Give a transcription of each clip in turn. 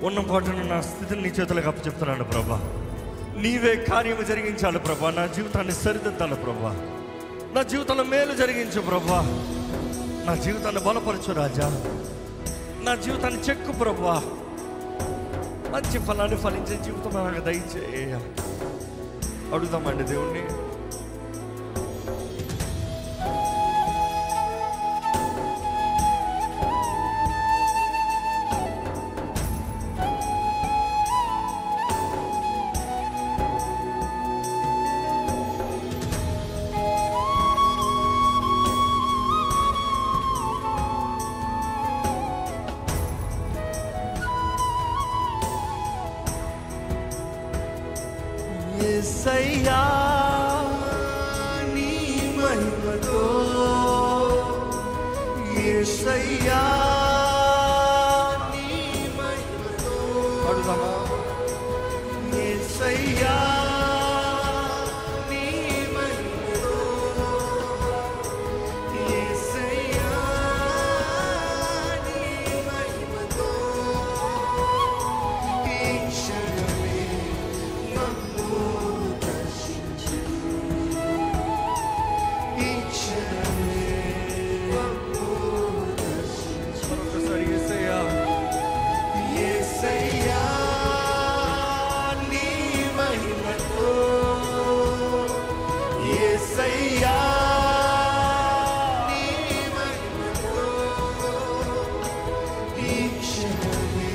ఉన్న పాటను నా స్థితిని నీ చేతులకు అప్పచెప్తున్నాను ప్రభా. నీవే కార్యము జరిగించాలి ప్రభా. నా జీవితాన్ని సరిదిద్దాలి ప్రభా. నా జీవితంలో మేలు జరిగించు ప్రభా. నా జీవితాన్ని బలపరచు రాజా. నా జీవితాన్ని చెక్కు ప్రభా. మంచి ఫలాన్ని ఫలించే జీవితం నాకు దయచేయ. అడుగుదామండి దేవుణ్ణి. యేసయ్యా నీ మహిమతో, యేసయ్యా నీ మహిమతో అడుగుదామా. యేసయ్యా నీ మహిమతో, యేసయ్యా నీ మహిమతో ఈ క్షణమే నన్ను దర్శించు. ఈ క్షణమే నన్ను దర్శించు. మరొకసారి యేసయ్యా, యేసయ్యా నీ మహిమతో, యేసయ్యా నీ మహిమతో ఈ క్షణమే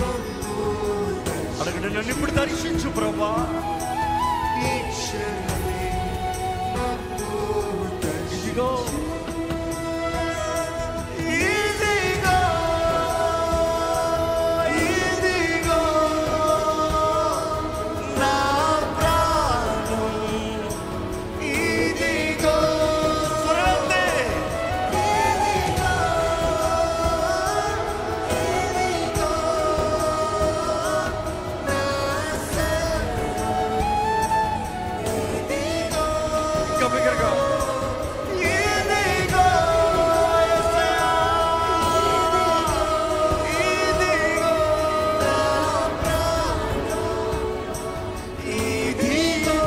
నన్ను దర్శించు. అడగండి, నన్ను ఇప్పుడు దర్శించు ప్రభా. ఈ క్షణమే నన్ను దర్శించు. ఇదిగో, ఇదిగో నా ప్రాణం, ఇదిగో స్వరమే. ఇదిగో, ఇదిగో నా సర్వం, ఇదిగో ఇంకా బిగ్గరగా. ఇదిగో యేసయ్యా, ఇదిగో నా ప్రాణం, ఇదిగో,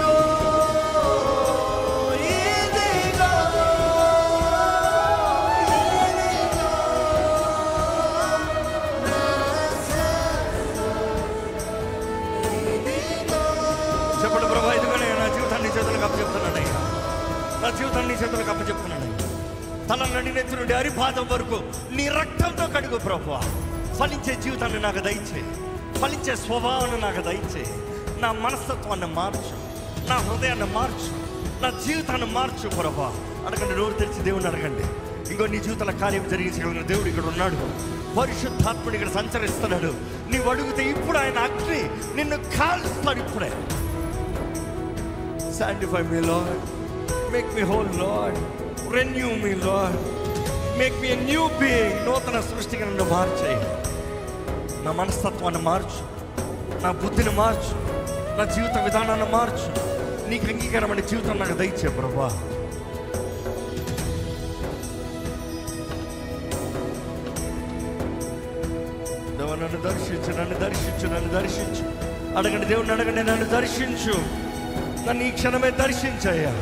ఇదిగో, ఇదిగో నా సర్వం, ఇదిగో. చెప్పండి ప్రభా, ఇదిగోనే నా జీవితాన్ని నీ చేతులకు అప్పచెప్తున్నానయ్యా. నా జీవితాన్ని నీ చేతులకు అప్పచెప్తున్నానయ్యా. తల నుండి నెత్తి నుండి అరిపాదం వరకు నీ రక్తంతో కడుగు ప్రభా. ఫలించే జీవితాన్ని నాకు దయచేయి. ఫలించే స్వభావాన్ని నాకు దయచేయి. నా మనస్తత్వాన్ని మార్చు, నా హృదయాన్ని మార్చు, నా జీవితాన్ని మార్చు ప్రభా. అడగండి, నోరు తెరిచి దేవుని అడగండి. ఇంకో నీ జీవితంలో కార్యం జరిగించగలిగిన దేవుడు ఇక్కడ ఉన్నాడు. పరిశుద్ధాత్ముడు ఇక్కడ సంచరిస్తున్నాడు. నీవు అడిగితే ఇప్పుడు ఆయన అగ్ని నిన్ను కాల్స్తాడు. ఇప్పుడే sanctify me Lord, make me whole Lord, renew me Lord, make me a new being. నూతన సృష్టిగా నన్ను మార్చేయి. నా మనస్తత్వాన్ని మార్చు, నా బుద్ధిని మార్చు, నా జీవిత విధానాన్ని మార్చు. నీకు అంగీకారమైన జీవితం నాకు దయచే ప్రభా. దేవా, నన్ను దర్శించు, నన్ను దర్శించు, నన్ను దర్శించు. అడగండి దేవుడిని, అడగండి, నన్ను దర్శించు. నన్ను ఈ క్షణమే దర్శించయ్యా.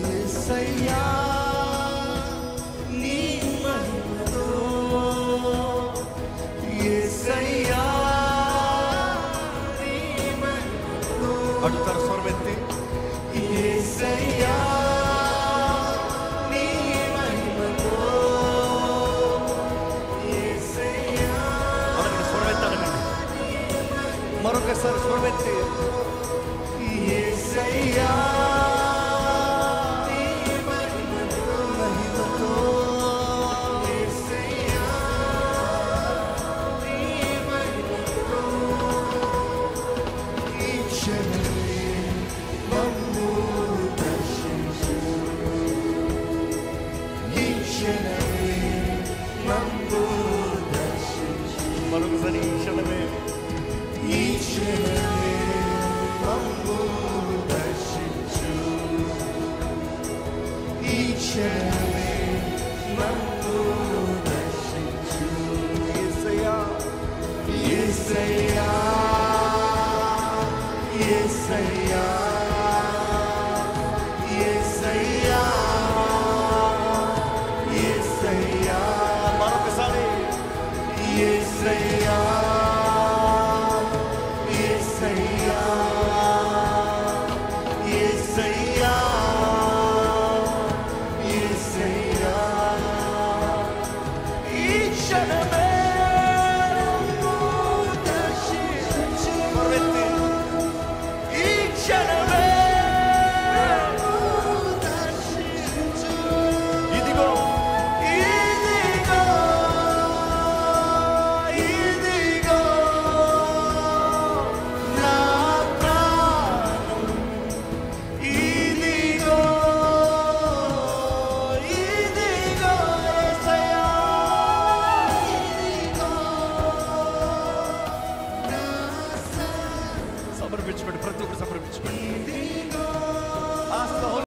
యేసయ్యా నీ మహిమతో, యేసయ్యా నీ మహిమతో. అడుగుతారు స్వరమెత్తి. యేసయ్యా నీ మహిమతో, యేసయ్యా. అడగండి, స్వరమెత్తి అడగండి. మరొకసారి స్వరమెత్తి. యేసయ్యా నీ మహిమతో, మహిమతో, యేసయ్యా నీ మహిమతో ఈ క్షణమే నన్ను దర్శించు. ఈ క్షణమే నన్ను దర్శించు. మరొకసారి ఈ క్షణమే, ఈ క్షణమే సమర్పించుకోండి, ప్రతి ఒక్కరు సమర్పించుకోండి.